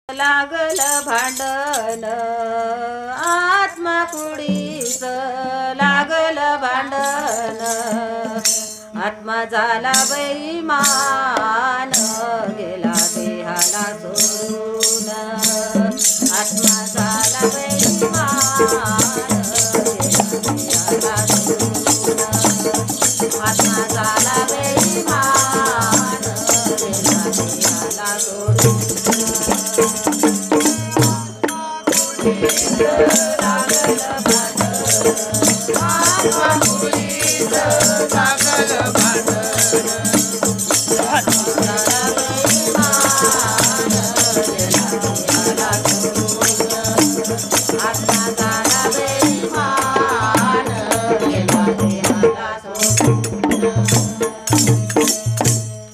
लागल भांडण आत्मा कुडीच लागल भांडण आत्मा झाला बैमान गेला देहाला सोडून आत्मा झाला बैमान गेला देहाला सोडून आत्मा झाला बैमान गेला देहाला सोडून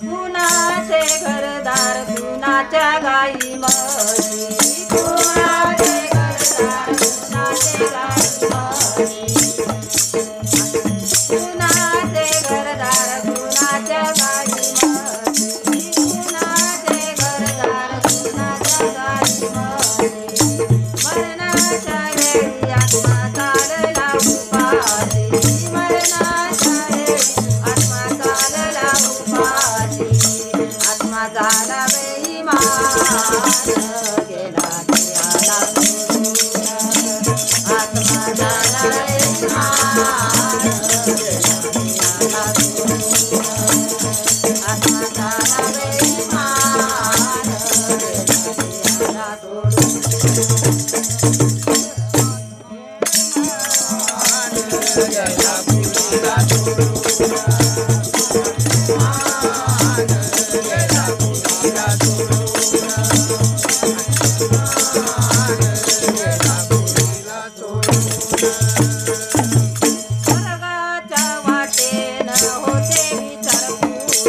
कुणाचे घरदार कुणाच्या गाई म्हशी कुणाचे घरदार कुणाचे गाई म्हशी कुणाचे घरदार कुणाच्या गाई म्हशी कुणाचे घरदार कुणाच्या गाई म्हशी मरणाच्या वेळी आत्मा चालला उपाशी मरणाच्या वेळी आत्मा चालला उपाशी आत्मा झाला बेईमान गेला देहाला सोडून आत्मा झाला बेईमान गेला देहाला सोडून आत्मा झाला बेईमान गेला देहाला स्वर्गाच्या वाटेन होते विचारपूस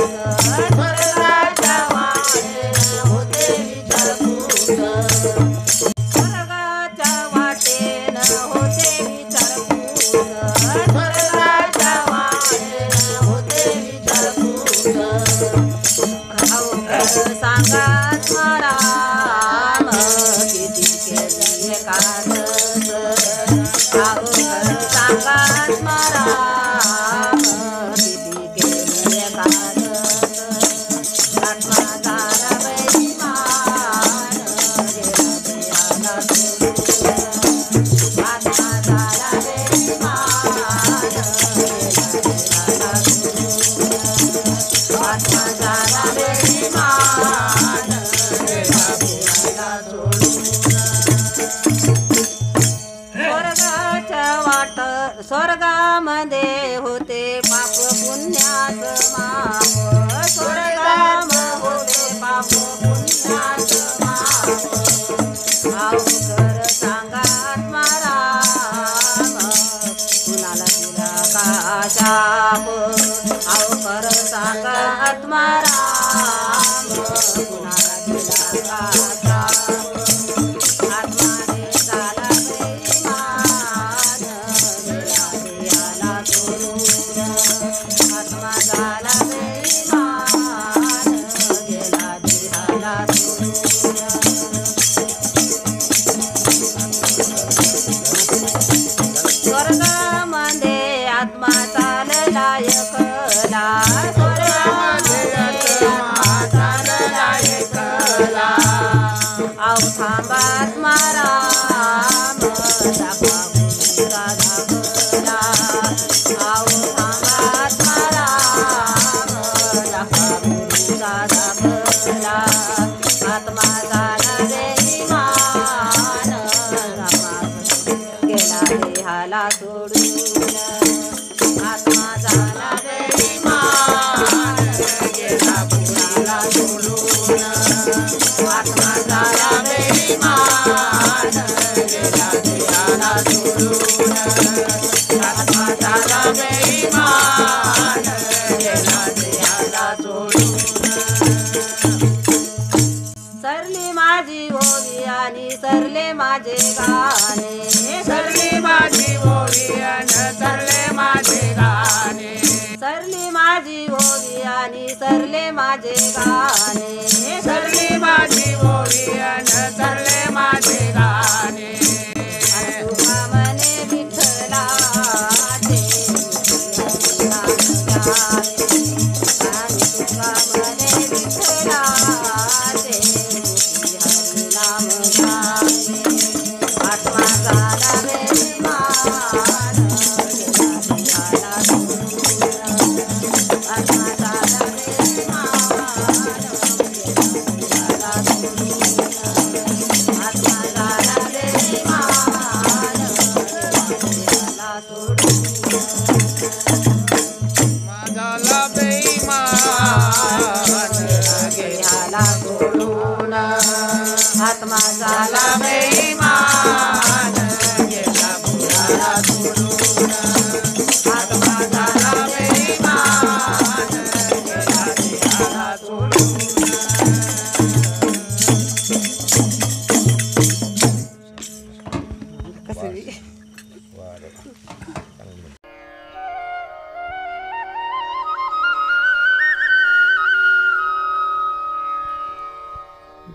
स्वर्गाच्या वाटेन होते विचारपूस स्वर्गाच्या वाटेन होते विचारपूस स्वर्गाच्या वाटेन होते विचारपूस सांगा स्मराम किती केले कादस सांगा स्मराम किती केले कादस आत्मा झाला बेईमान गेला देहाला सोडून आत्मा झाला बेईमान गेला देहाला सोडून आत्मा झाला बेईमान गेला देहाला सोडून स्वर्गामध्ये होते पाप पुण्याचं माप स्वर्गाम होते पाप पुण्याचं माप अवघर सांगा आत्माराम कुणाला दिला का शाप अवघर सांगा आत्माराम कुणाला दिला का शाप आत्माने झाला बेईमान गेला देहाला सोडून आत्मा झाला बेईमान गेला देहाला सोडून स्वर्गामध्ये आत्मा चालला एकला स्वर्गामध्ये आत्मा चालला एकला आव थांबा आत्माराम दाखवा गुरुचा दाखला आव थांबा आत्माराम दाखवा गुरुचा दाखला आत्मा झाला बेईमान गेला देहाला सोडून आत्मा झाला बेईमान गेला पुराला सोडून आत्मा झाला बेईमान गेला देहाला सोडून आत्मा झाला बेईमान गेला देहाला सोडून सरली माझी ओवी आणि सरले माझे गाणे सरली माझी ओवी आणि सरले माझे गाणे सरली माझी ओवी आणि सरले माझे गाणे सरली माझी ओवी ओवी अन सरले माझे गाणे तुका म्हणे विठ्ठलाचे मुखी हरिनाम घ्यावे आणि तुका म्हणे विठ्ठलाचे मुखी हरिनाम घ्यावे आत्मा झाला बेईमान गेला देवाला सोडून आत्मा झाला बेईमान गेला देवाला सोडून आत्मा झाला बेईमान गेला देवाला सोडून माझाला बेईमान देहाला सोडून आत्मा झाला बेईमान गेला देवाला सोडून आत्मा झाला बेईमान गेला देवाला सोडून